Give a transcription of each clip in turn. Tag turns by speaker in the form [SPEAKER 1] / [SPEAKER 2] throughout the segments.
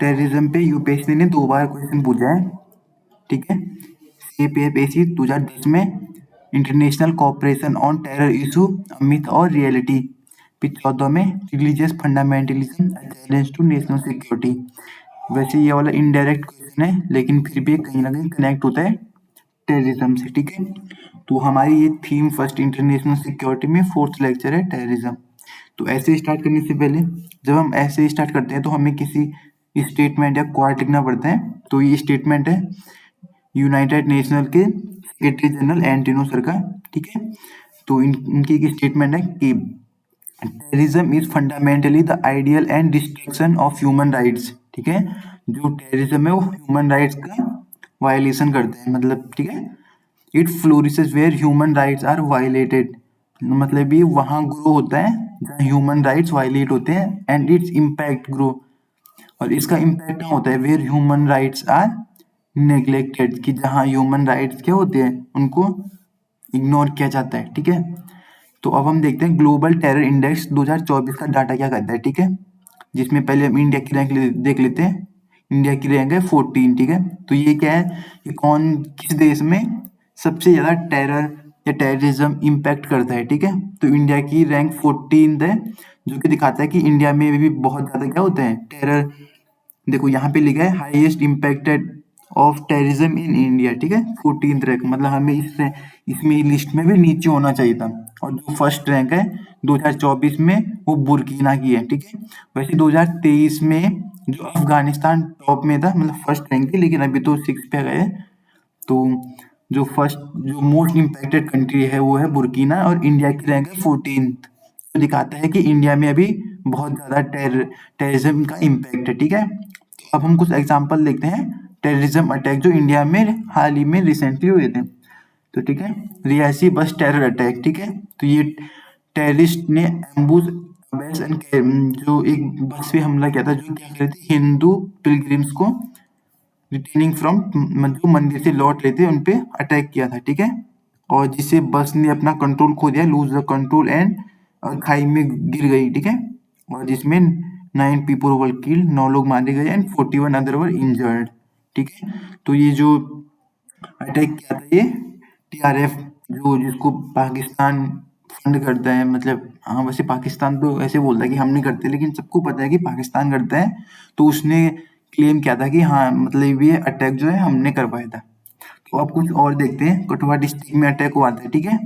[SPEAKER 1] Terrorism पे UPSC ने 2 बार question पूछा है, ठीक है। सीपीएफएसी 2010 में international cooperation on terror issue myth और रियलिटी, फिर 14 में religious fundamentalism challenge to national security. वैसे ये वाला इनडायरेक्ट क्वेश्चन है, लेकिन फिर भी कहीं ना कहीं कनेक्ट होता है टेररिज्म से, ठीक है। तो हमारी ये थीम फर्स्ट इंटरनेशनल सिक्योरिटी में 4th लेक्चर है टेररिज्म। तो ऐसे स्टार्ट करने से पहले, जब हम ऐसे स्टार्ट करते हैं तो हमें किसी स्टेटमेंट या क्वार्ट लिखना पड़ता है। तो ये स्टेटमेंट है यूनाइटेड नेशनल के सेक्रेटरी जनरल एंटोनियो सर का, ठीक है। तो इनकी एक स्टेटमेंट है कि terrorism is fundamentally the ideal and destruction of human rights, ठीक है। जो टेररिज्म है वो ह्यूमन राइट्स का वायलेशन करते हैं, मतलब, ठीक है। It flourishes where human rights are violated, मतलब ये वहाँ ग्रो होता है जहाँ ह्यूमन राइट्स वायलेट होते हैं, एंड इट्स इम्पैक्ट ग्रो, और इसका इम्पैक्ट क्या होता है, where human rights are neglected, कि जहाँ ह्यूमन राइट्स क्या होते हैं उनको इग्नोर किया जाता है, ठीक है। तो अब हम देखते हैं ग्लोबल टेरर इंडेक्स 2024 का डाटा क्या कहता है, ठीक है। जिसमें पहले हम इंडिया की रैंक देख लेते हैं। इंडिया की रैंक है 14, ठीक है। तो ये क्या है, ये कौन किस देश में सबसे ज़्यादा टेरर या टेररिज्म इम्पैक्ट करता है, ठीक है। तो इंडिया की रैंक 14 है, जो कि दिखाता है कि इंडिया में भी बहुत ज़्यादा क्या होते हैं टेरर। देखो यहाँ पे लिखा है highest impacted of terrorism in India, ठीक है। 14th रैंक, मतलब हमें इसमें लिस्ट में भी नीचे होना चाहिए था। और जो फर्स्ट रैंक है 2024 में वो बुर्किना की है, ठीक है। वैसे 2023 में जो अफगानिस्तान टॉप में था, मतलब फर्स्ट रैंक थी, लेकिन अभी तो 6 पे गए। तो जो मोस्ट इम्पैक्टेड कंट्री है वो है बुर्किना, और इंडिया की रैंक है 14th। तो दिखाता है कि इंडिया में अभी बहुत ज़्यादा टेररिज्म का इम्पैक्ट है, ठीक है। अब हम कुछ एग्जांपल देखते हैं टेररिज्म अटैक जो इंडिया में हाल ही में रिसेंटली हुए थे। तो ठीक है, रियासी बस टेरर अटैक, ठीक है। तो ये टेररिस्ट ने एम्बुश अबैस जो एक बस पे हमला किया था, जो क्या कर रहे थे हिंदू पिलग्रिम्स को रिटर्निंग फ्रॉम जो मंदिर से लौट रहे थे उन पे अटैक किया था, ठीक है। और जिससे बस ने अपना कंट्रोल खो दिया, लूज द कंट्रोल एंड खाई में गिर गई, ठीक है। और जिसमें 9 पीपल वर किल्ड, 9 लोग मारे गए एंड 41 अदर वर इंजर्ड, ठीक है। तो ये जो अटैक किया था ये टीआरएफ, जो जिसको पाकिस्तान फंड करता है, मतलब हाँ वैसे पाकिस्तान तो ऐसे बोलता है कि हम नहीं करते, लेकिन सबको पता है कि पाकिस्तान करता है। तो उसने क्लेम किया था कि हाँ मतलब ये अटैक जो है हमने करवाया था। तो अब कुछ और देखते हैं, कठुआ डिस्ट्रिक्ट में अटैक हुआ था, ठीक है,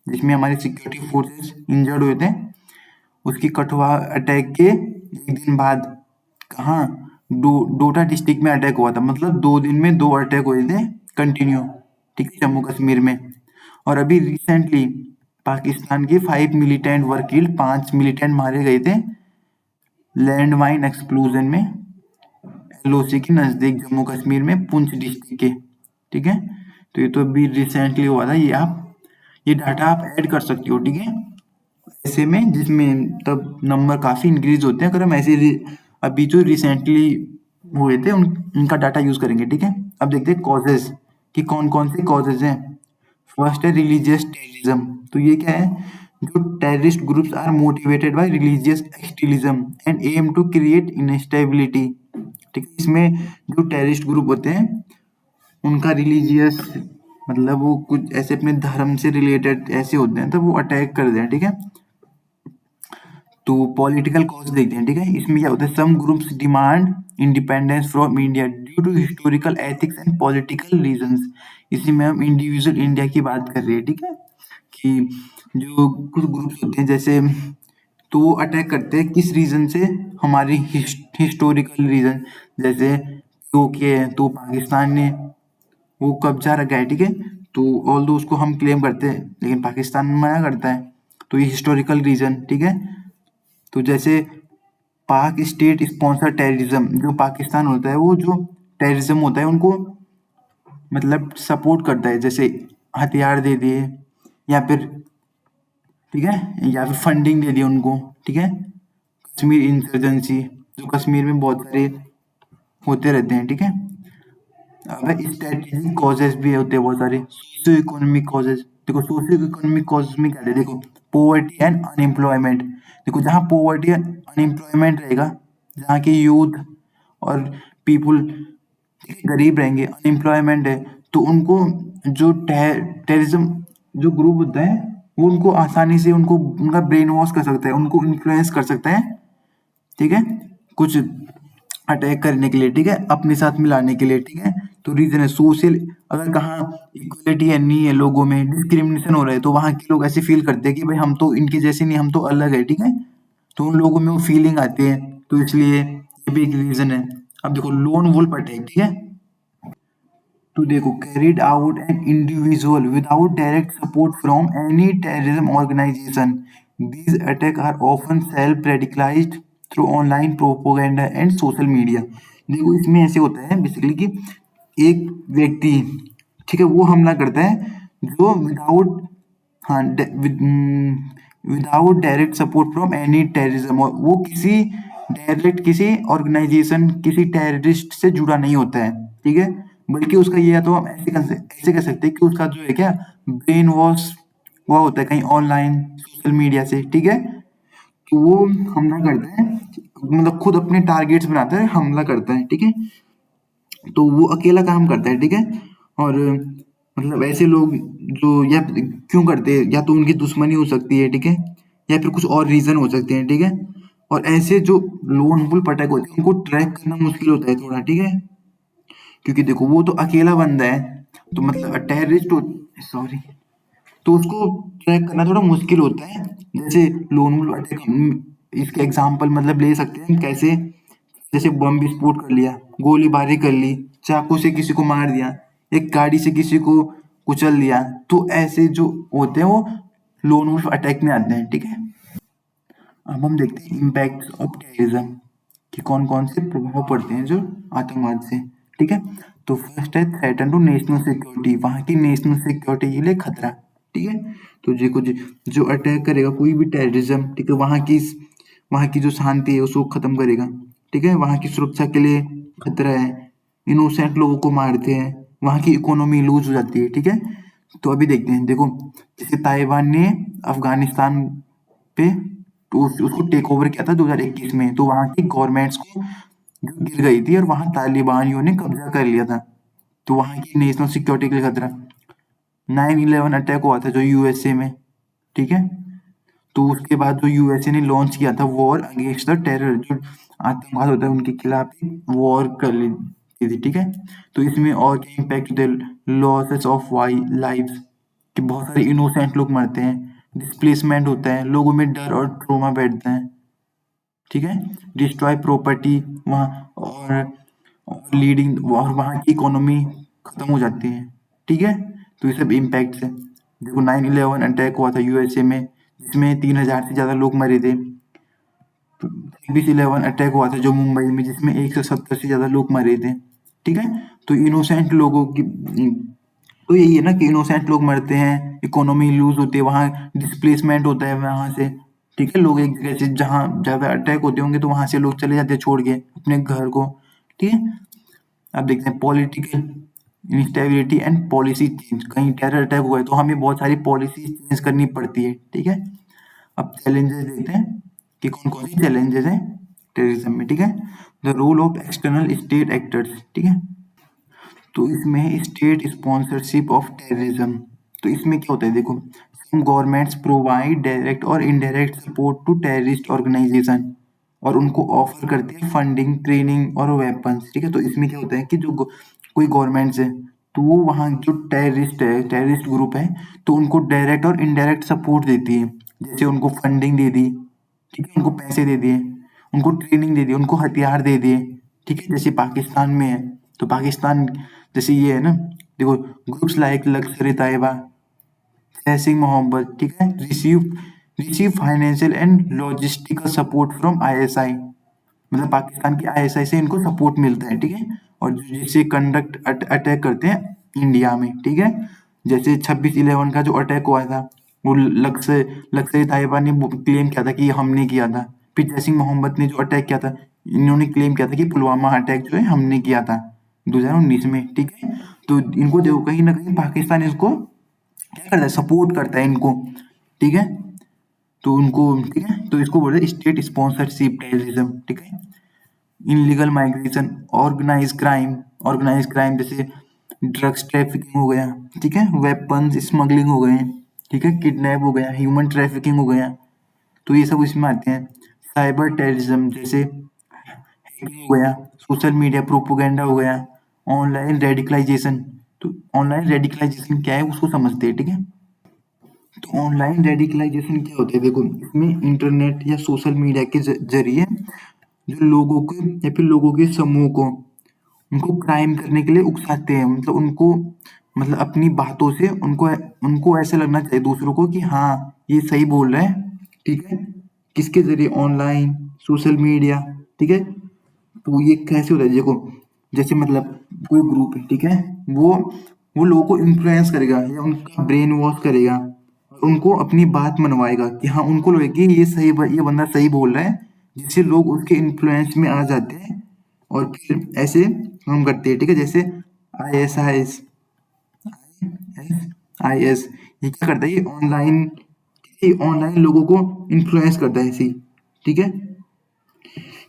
[SPEAKER 1] जिसमें हमारे सिक्योरिटी फोर्सेस इंजर्ड हुए थे। उसकी कठुआ अटैक के एक दिन बाद कहाँ डोडा डिस्ट्रिक्ट में अटैक हुआ था, मतलब 2 दिन में 2 अटैक हुए थे कंटिन्यू, ठीक है, जम्मू कश्मीर में। और अभी रिसेंटली पाकिस्तान के 5 मिलिटेंट वर किल्ड, 5 मिलिटेंट मारे गए थे लैंड माइन एक्सप्लोजन में एलओसी के नजदीक जम्मू कश्मीर में पुंछ डिस्ट्रिक्ट के, ठीक है। तो ये तो अभी रिसेंटली हुआ था। ये डाटा आप ऐड कर सकते हो, ठीक है, ऐसे में जिसमें तब नंबर काफी इंक्रीज होते हैं। अगर हम ऐसे अभी जो रिसेंटली हुए थे उनका डाटा यूज करेंगे, ठीक है। अब देखते हैं कॉजेज कि कौन कौन से कॉजेज हैं। फर्स्ट है रिलीजियस टेररिज्म। तो ये क्या है, जो terrorist groups are motivated by religious extremism and aim to create instability, ठीक है। इसमें जो टेररिस्ट ग्रुप होते हैं उनका रिलीजियस मतलब वो कुछ ऐसे अपने धर्म से रिलेटेड ऐसे होते हैं, तो वो अटैक कर दें, ठीक है। तो पॉलिटिकल कॉज देखते हैं, ठीक है। इसमें क्या होता है, some groups demand independence from India due to historical ethics and political reasons. इसी में हम इंडिविजुअल इंडिया की बात कर रहे हैं, ठीक है, कि जो कुछ ग्रुप्स होते हैं जैसे, तो वो अटैक करते हैं किस रीजन से, हमारी हिस्टोरिकल रीजन, जैसे ओके तो पाकिस्तान ने वो कब्जा रखा है, ठीक है। तो ऑल दो उसको हम क्लेम करते हैं, लेकिन पाकिस्तान मना करता है। तो ये हिस्टोरिकल रीजन, ठीक है। तो जैसे पाक स्टेट स्पॉन्सर टेररिज्म, जो पाकिस्तान होता है वो जो टेररिज्म होता है उनको मतलब सपोर्ट करता है, जैसे हथियार दे दिए या फिर, ठीक है, या फिर फंडिंग दे दी उनको, ठीक है। कश्मीर इंसर्जेंसी, जो कश्मीर में बहुत सारे होते रहते हैं, ठीक है। अब स्ट्रेटेजिक कॉजेज भी होते हैं बहुत सारे, सोशियो इकोनॉमिक कॉजेज। देखो सोशियो इकोनॉमिक कॉजेज में क्या है, देखो पोवर्टी एंड अनएम्प्लॉयमेंट। देखो जहाँ पोवर्टी एंड अनएम्प्लॉयमेंट रहेगा, जहाँ के यूथ और पीपुल गरीब रहेंगे, अनएम्प्लॉयमेंट है, तो उनको जो टेररिज्म जो ग्रुप होता है वो उनको आसानी से उनको उनका ब्रेन वॉश कर सकता है, उनको इन्फ्लुएंस कर सकता है, ठीक है, कुछ अटैक करने के लिए, ठीक है, अपने साथ मिलाने के लिए, ठीक है। तो रीजन है सोशल, अगर कहाँ इक्वलिटी है नहीं है, लोगों में डिस्क्रिमिनेशन हो रहा है, तो वहाँ के लोग ऐसे फील करते हैं कि भाई हम तो इनके जैसे नहीं, हम तो अलग है, ठीक है। तो उन लोगों में वो फीलिंग आती है, तो इसलिए ये भी एक रीजन है। अब देखो लोन वुल्फ अटैक, ठीक है, तो देखो carried out an individual without direct support from any terrorism organization. These attacks are often self-radicalized through online propaganda and social media. देखो इसमें ऐसे होता है बेसिकली कि एक व्यक्ति, ठीक है, वो हमला करता है जो विदाउट, हाँ, without direct support from any terrorism, और वो किसी डायरेक्ट किसी ऑर्गेनाइजेशन किसी टेररिस्ट से जुड़ा नहीं होता है, ठीक है, बल्कि उसका ये, या तो हम ऐसे कह सकते हैं कि उसका जो है क्या, ब्रेन वॉश हुआ होता है कहीं ऑनलाइन सोशल मीडिया से, ठीक है। तो वो हमला करता है, मतलब खुद अपने टारगेट्स बनाता है, हमला करता है, ठीक है। तो वो अकेला काम करता है, ठीक है। और मतलब ऐसे लोग जो या क्यों करते हैं, या तो उनकी दुश्मनी हो सकती है, ठीक है, या फिर कुछ और रीजन हो सकते हैं, ठीक है। और ऐसे जो लोन वुल्फ अटैक होते हैं उनको ट्रैक करना मुश्किल होता है थोड़ा, ठीक है, क्योंकि देखो वो तो अकेला बंदा है, तो मतलब टेररिस्ट, सॉरी, तो उसको ट्रैक करना थोड़ा मुश्किल होता है। जैसे लोन वुल्फ अटैक, इसके एग्जांपल मतलब ले सकते हैं कैसे, जैसे बम विस्फोट कर लिया, गोलीबारी कर ली, चाकू से किसी को मार दिया, एक गाड़ी से किसी को कुचल दिया, तो ऐसे जो होते हैं वो लोन वुल्फ अटैक में आते हैं, ठीक है। अब हम देखते हैं इम्पैक्ट ऑफ टेररिज्म कि कौन कौन से प्रभाव पड़ते हैं जो आतंकवाद से, ठीक है। तो फर्स्ट है थ्रेटन टू नेशनल सिक्योरिटी, वहाँ की नेशनल सिक्योरिटी के लिए खतरा, ठीक है। तो जो कुछ जो अटैक करेगा कोई भी टेररिज्म, ठीक है, वहाँ की जो शांति है उसको खत्म करेगा, ठीक है, वहाँ की सुरक्षा के लिए खतरा है, इनोसेंट लोगों को मारते हैं, वहाँ की इकोनॉमी लूज हो जाती है, ठीक है। तो अभी देखते हैं, देखो जैसे ताइवान ने अफगानिस्तान पे, तो उसको टेक ओवर किया था 2021 में, तो वहाँ की गवर्नमेंट्स को जो गिर गई थी और वहाँ तालिबानियों ने कब्जा कर लिया था, तो वहाँ की नेशनल सिक्योरिटी के लिए खतरा। 9/11 अटैक हुआ था जो यूएसए में, ठीक है, तो उसके बाद जो यूएसए ने लॉन्च किया था वॉर अगेंस्ट द टेरर, जो आतंकवाद होता है उनके खिलाफ वॉर कर ली थी, ठीक है। तो इसमें और क्या इम्पैक्ट होते हैं, लॉसेस ऑफ लाइव्स, कि बहुत सारे इनोसेंट लोग मरते हैं, डिस्प्लेसमेंट होता है, लोगों में डर और ट्रोमा बैठता है, ठीक है, डिस्ट्रॉय प्रॉपर्टी वहाँ, और लीडिंग, और वहाँ की इकोनॉमी खत्म हो जाती है, ठीक है। तो ये सब इम्पैक्ट्स है। देखो 9/11 अटैक हुआ था यूएसए में, जिसमें 3,000 से ज़्यादा लोग मरे थे। 11 अटैक हुआ था जो मुंबई में, जिसमें 170 से ज़्यादा लोग मरे थे, ठीक है। तो इनोसेंट लोगों की, तो यही है ना कि इनोसेंट लोग मरते हैं, इकोनॉमी लूज होती है, वहाँ डिस्प्लेसमेंट होता है वहाँ से, ठीक है, लोग एक जगह से, जहाँ ज़्यादा अटैक होते होंगे तो वहाँ से लोग चले जाते हैं छोड़ के अपने घर को, ठीक है। अब देखते हैं political instability and policy change, कहीं टेरर अटैक हुआ है तो हमें बहुत सारी पॉलिसी चेंज करनी पड़ती है, ठीक है। अब चैलेंजेस देखते हैं कि कौन कौन सी चैलेंजेस हैं टेररिज्म में, ठीक है। The role of external state actors, ठीक है, तो इसमें है स्टेट स्पॉन्सरशिप ऑफ टेररिज्म। तो इसमें क्या होता है, देखो सम गवर्नमेंट्स प्रोवाइड डायरेक्ट और indirect support to terrorist organisation, और उनको ऑफर करते हैं फंडिंग, ट्रेनिंग और वेपन्स, ठीक है। तो इसमें क्या होता है कि जो कोई गवर्नमेंट्स है, तो वो वहाँ जो टेररिस्ट ग्रुप है, तो उनको डायरेक्ट और इनडायरेक्ट सपोर्ट देती है, जैसे उनको फंडिंग दे दी, ठीक है, उनको पैसे दे दिए, उनको ट्रेनिंग दे दी, उनको हथियार दे दिए, ठीक है, जैसे पाकिस्तान में है। तो पाकिस्तान जैसे ये है ना, देखो ग्रुप्स लाइक लश्कर ए तैयबा, जैश ए मोहम्मद, ठीक है, receive financial and logistical support from ISI, मतलब पाकिस्तान की आईएसआई से इनको सपोर्ट मिलता है, ठीक है। और जिससे कंडक्ट अटैक करते हैं इंडिया में, ठीक है, जैसे 26/11 का जो अटैक हुआ था, वो लश्कर तैयबा ने क्लेम किया था कि ये हमने किया था। फिर जैश ए मोहम्मद ने जो अटैक किया था, इन्होंने क्लेम किया था कि पुलवामा अटैक जो है हमने किया था 2019 में, ठीक है। तो इनको देखो कहीं ना कहीं पाकिस्तान इसको क्या करता है, सपोर्ट करता है इनको, ठीक है। तो उनको, ठीक है, तो इसको बोलते हैं स्टेट स्पॉन्सरशिप टेररिज्म, ठीक है। इनलीगल माइग्रेशन, ऑर्गेनाइज क्राइम जैसे ड्रग्स ट्रैफिकिंग हो गया, ठीक है, वेपन्स स्मगलिंग हो गए, ठीक है, किडनैप हो गया, ह्यूमन ट्रैफिकिंग हो गया, तो ये सब इसमें आते हैं। साइबर टेररिज्म जैसे हैकिंग हो गया, सोशल मीडिया प्रोपोगेंडा हो गया, ऑनलाइन रेडिकलाइजेशन। तो ऑनलाइन रेडिकलाइजेशन क्या है उसको समझते हैं, ठीक है। तो ऑनलाइन रेडिकलाइजेशन क्या होता है, देखो इसमें इंटरनेट या सोशल मीडिया के जरिए जो लोगों को या फिर लोगों के समूह को उनको क्राइम करने के लिए उकसाते हैं, मतलब उनको, मतलब अपनी बातों से उनको उनको ऐसा लगना चाहिए दूसरों को कि हाँ ये सही बोल रहे हैं, ठीक है। किसके जरिए, ऑनलाइन, सोशल मीडिया, ठीक है। तो ये कैसे होता है, देखो जैसे मतलब कोई ग्रुप है, ठीक है, वो वो लोगों को इन्फ्लुएंस करेगा या उनका ब्रेन वॉश करेगा, उनको अपनी बात मनवाएगा कि हाँ उनको लगे कि ये सही, ये बंदा सही बोल रहा है, जिससे लोग उसके इन्फ्लुएंस में आ जाते हैं और फिर ऐसे हम करते हैं, ठीक है। जैसे IS ये क्या करता है, ये ऑनलाइन लोगों को इन्फ्लुएंस करता है ऐसी, ठीक है।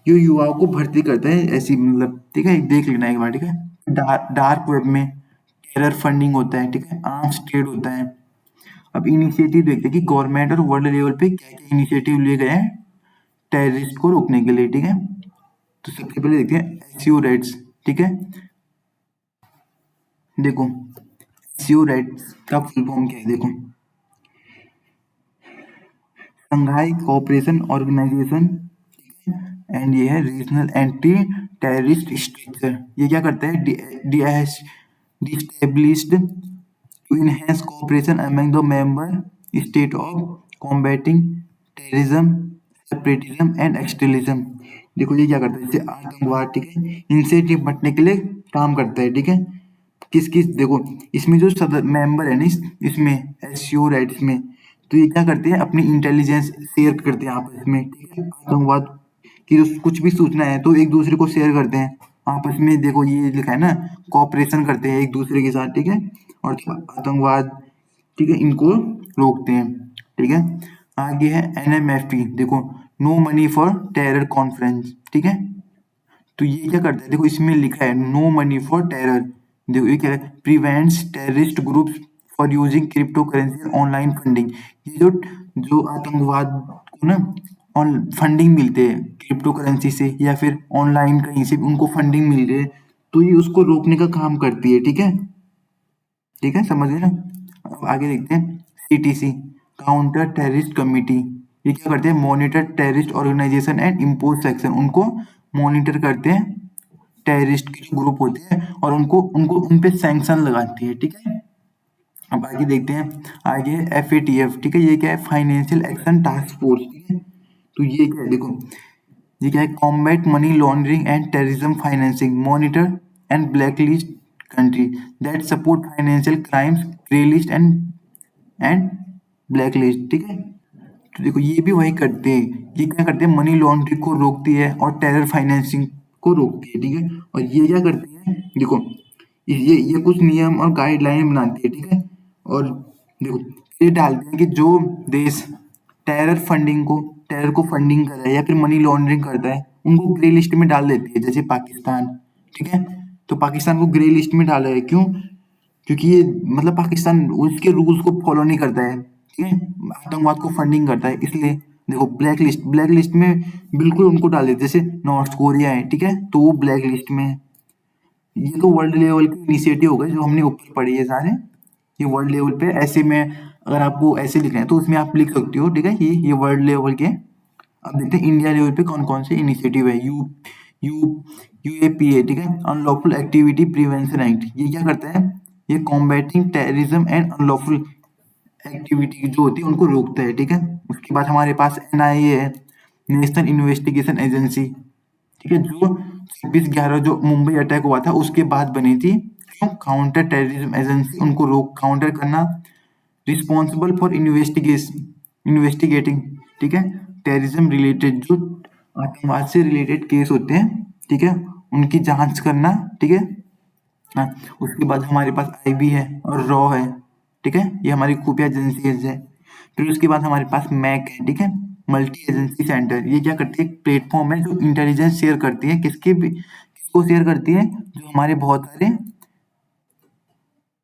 [SPEAKER 1] ये युवाओं को भर्ती करता है ऐसी, मतलब ठीक है, देख लेना एक बार, ठीक है। डार्क वेब में टेरर फंडिंग होता है, ठीक है, आर्म्स ट्रेड होता है। अब इनिशिएटिव देखते हैं कि गवर्नमेंट और वर्ल्ड लेवल पे क्या क्या इनिशिएटिव लिए गए हैं टेररिस्ट को रोकने के लिए, ठीक है। तो सबसे पहले देखते हैं एसईओ राइट्स, ठीक है। देखो एसईओ राइट्स का फुल फॉर्म क्या है, देखो शंघाई कोऑपरेशन ऑर्गेनाइजेशन, एंड ये है रीजनल एंटी टेररिस्ट स्ट्रक्चर। ये क्या करता है, is established to enhance cooperation among the member state of combating terrorism, separatism and extremism. देखो ये क्या करता है, जैसे आतंकवाद, ठीक है, इनसे निपटने के लिए काम करता है, ठीक है। किस किस, देखो इसमें जो सदर मेंबर है ना, इसमें एससीओ राइट्स में, तो ये क्या करते हैं, अपनी इंटेलिजेंस शेयर करते हैं आपस में, ठीक है। आतंकवाद की जो कुछ भी सूचना है तो एक दूसरे को शेयर करते हैं आपस में, देखो ये लिखा है ना, कोऑपरेशन करते हैं एक दूसरे के साथ, ठीक है। और आतंकवाद, ठीक है, इनको रोकते हैं, ठीक है। आगे है NMFT, देखो no money for terror conference, ठीक है। तो ये क्या करता है, देखो इसमें लिखा है नो मनी फॉर टेरर, देखो ये क्या है, prevents terrorist groups for using crypto currency online funding. ये जो जो आतंकवाद को ना ऑन फंडिंग मिलते हैं क्रिप्टो करेंसी से या फिर ऑनलाइन कहीं से उनको फंडिंग मिल रही है, तो ये उसको रोकने का काम करती है, ठीक है। ठीक है, समझ गए ना। अब आगे देखते हैं CTC, काउंटर टेररिस्ट कमिटी। ये क्या करते हैं, monitor terrorist organisation and impose section, उनको मॉनिटर करते हैं टेररिस्ट के जो ग्रुप होते हैं और उनको उनको उन पे सैंक्शन लगाती है, ठीक है। अब आगे देखते हैं, आगे FATF, ठीक है, ये क्या है, फाइनेंशियल एक्शन टास्क फोर्स, ठीक है। तो ये क्या है, देखो ये क्या है, combat money laundering and terrorism financing, monitor and blacklist country that support financial crimes, grey list and black list, ठीक है। तो देखो ये भी वही करते हैं, ये क्या करते हैं, मनी लॉन्ड्रिंग को रोकती है और टेरर फाइनेंसिंग को रोकती है, ठीक है। और ये क्या करती है, देखो ये कुछ नियम और गाइडलाइन बनाती है, ठीक है। और देखो ये डालते हैं कि जो देश टेरर को फंडिंग कर रहा है या फिर मनी लॉन्ड्रिंग करता है उनको ग्रे लिस्ट में डाल देती है, जैसे पाकिस्तान, ठीक है। तो पाकिस्तान को ग्रे लिस्ट में डाला है, क्यों, क्योंकि ये मतलब पाकिस्तान उसके रूल्स को फॉलो नहीं करता है, ठीक है, आतंकवाद को फंडिंग करता है, इसलिए देखो ब्लैक लिस्ट में बिल्कुल उनको डाल देते, जैसे नॉर्थ कोरिया है, ठीक है, तो वो ब्लैक लिस्ट में है। ये तो वर्ल्ड लेवल के इनिशिएटिव हो गए जो हमने ऊपर पढ़ी है सारे, ये वर्ल्ड लेवल पे ऐसे में अगर आपको ऐसे लिखना है तो उसमें आप लिख सकते हो, ठीक है। ये वर्ल्ड लेवल के। अब देखते हैं इंडिया लेवल पे कौन कौन से इनिशिएटिव है। यू UAPA, ठीक है, अनलॉफुल एक्टिविटी प्रिवेंशन एक्ट, ये क्या करता है, ये combating terrorism and unlawful activity जो होती है उनको रोकता है, ठीक है। उसके बाद हमारे पास NIA है, नेशनल इन्वेस्टिगेशन एजेंसी, ठीक है, जो 26/11 जो मुंबई अटैक हुआ था उसके बाद बनी थी, क्यों, काउंटर टेररिज्म एजेंसी, उनको रोक काउंटर करना, रिस्पॉन्सिबल फॉर इन्वेस्टिगेटिंग, ठीक है, टेररिज्म रिलेटेड जो आतंकवाद से रिलेटेड केस होते हैं, ठीक है, उनकी जांच करना, ठीक है। हाँ, उसके बाद हमारे पास IB है और रॉ है, ठीक है, ये हमारी खुफिया एजेंसीज है। फिर उसके बाद हमारे पास मैक है, ठीक है। मल्टी एजेंसी सेंटर, ये क्या करती है, एक प्लेटफॉर्म है जो इंटेलिजेंस शेयर करती है, किसको शेयर करती है, जो हमारे बहुत सारे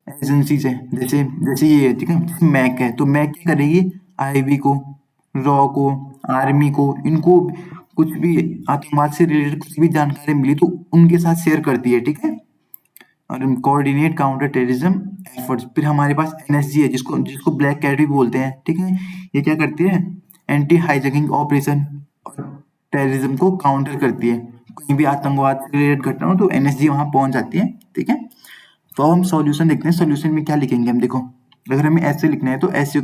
[SPEAKER 1] एजेंसीज है, जैसे जैसे ये है, ठीक है, मैक है, तो मैक क्या करेगी, आईबी को, रॉ को, आर्मी को, इनको कुछ भी आतंकवाद से रिलेटेड कुछ भी जानकारी मिली तो उनके साथ शेयर करती है, ठीक है, और कोऑर्डिनेट काउंटर टेररिज्म एफर्ट्स। फिर हमारे पास एनएसजी है, जिसको जिसको ब्लैक कैट भी बोलते हैं, ठीक है, ये क्या करती है, एंटी हाईजैकिंग ऑपरेशन और टेररिज्म को काउंटर करती है, कहीं भी आतंकवाद से रिलेटेड घटना हो तो एनएसजी वहां पहुंच जाती है, ठीक है। तो अब हम सॉल्यूशन देखते हैं, सॉल्यूशन में क्या लिखेंगे हम, देखो अगर हमें ऐसे लिखना है तो ऐसे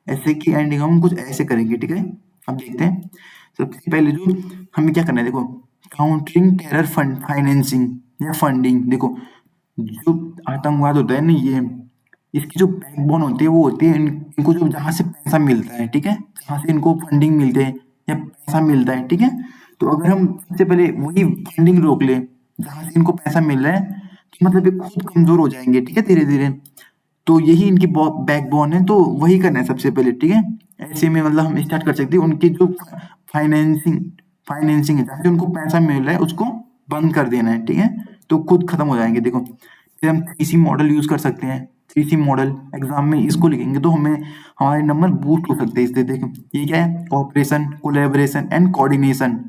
[SPEAKER 1] ऐसे की एंडिंग हम कुछ ऐसे करेंगे, ठीक है। अब देखते हैं, सबसे पहले जो हमें क्या करना है, देखो काउंटरिंग टेरर फंड फाइनेंसिंग या फंडिंग, देखो जो आतंकवाद होता है ना, ये इसकी जो बैकबोन होती है वो होती है इनको जो जहाँ से पैसा मिलता है, ठीक है, जहाँ से इनको फंडिंग मिलते हैं या पैसा मिलता है, ठीक है। तो अगर हम सबसे पहले वही फंडिंग रोक ले जहाँ से इनको पैसा मिल रहा है, तो मतलब ये खुद कमजोर हो जाएंगे, ठीक है, धीरे धीरे। तो यही इनकी बैकबोन है, तो वही करना है सबसे पहले, ठीक है। ऐसे में मतलब हम स्टार्ट कर सकते हैं, उनकी जो फाइनेंसिंग फाइनेंसिंग है, जहाँ से उनको पैसा मिल रहा है उसको बंद कर देना है, ठीक है, तो खुद खत्म हो जाएंगे। देखो फिर हम 3C मॉडल यूज कर सकते हैं, 3C मॉडल एग्जाम में इसको लिखेंगे तो हमें हमारे नंबर बूस्ट हो सकते हैं इससे। देखो ये क्या है, ऑपरेशन, कोलेबोरेशन एंड कोऑर्डिनेशन,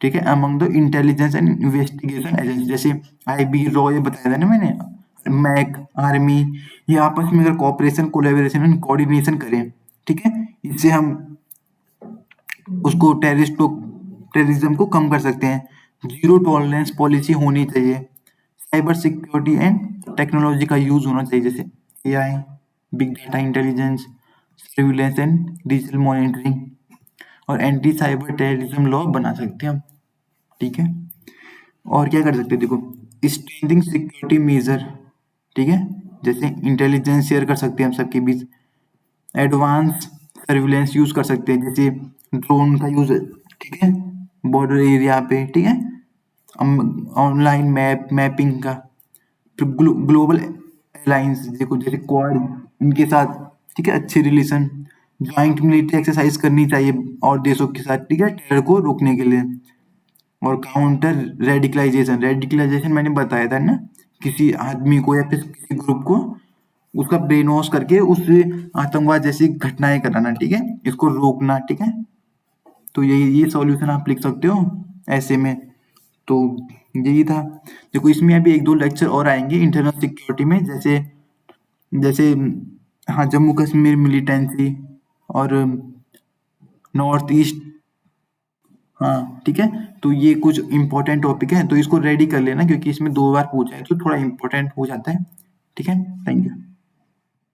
[SPEAKER 1] ठीक है, among the intelligence and investigation agency, जैसे आईबी, रॉ, ये बताया था ना मैंने, मैक, आर्मी, ये आपस में अगर कोऑपरेशन, कोलेबोरेशन एंड कोऑर्डिनेशन करें, ठीक है, इससे हम उसको टेररिज्म को कम कर सकते हैं। जीरो टॉलरेंस पॉलिसी होनी चाहिए, साइबर सिक्योरिटी एंड टेक्नोलॉजी का यूज होना चाहिए, जैसे AI, big data intelligence, surveillance and digital monitoring, और एंटी साइबर टेररिज्म लॉ बना सकते हैं हम, ठीक है। और क्या कर सकते हैं, देखो स्ट्रेंथिंग सिक्योरिटी मेजर, ठीक है, जैसे इंटेलिजेंस शेयर कर सकते हैं हम सबके बीच, एडवांस सर्विलेंस यूज कर सकते हैं, जैसे ड्रोन का यूज, ठीक है, बॉर्डर एरिया पे, ठीक है, ऑनलाइन मैपिंग का, फिर ग्लोबल अलायंस, देखो जैसे क्वाड, इनके साथ, ठीक है, अच्छे रिलेशन, ज्वाइंट मिलिट्री एक्सरसाइज करनी चाहिए और देशों के साथ, ठीक है, टेरर को रोकने के लिए। और काउंटर रेडिकलाइजेशन, रेडिकलाइजेशन मैंने बताया था ना, किसी आदमी को या फिर किसी ग्रुप को उसका ब्रेन वॉश करके उससे आतंकवाद जैसी घटनाएं कराना, ठीक है, इसको रोकना, ठीक है। तो ये सॉल्यूशन आप लिख सकते हो ऐसे में। तो यही था। देखो इसमें अभी एक दो लेक्चर और आएंगे इंटरनल सिक्योरिटी में, जैसे जैसे हाँ, जम्मू कश्मीर मिलिटेंसी और नॉर्थ ईस्ट, हाँ ठीक है। तो ये कुछ इंपॉर्टेंट टॉपिक है, तो इसको रेडी कर लेना क्योंकि इसमें 2 बार पूछा है तो थोड़ा इंपॉर्टेंट हो जाता है, ठीक है। Thank you.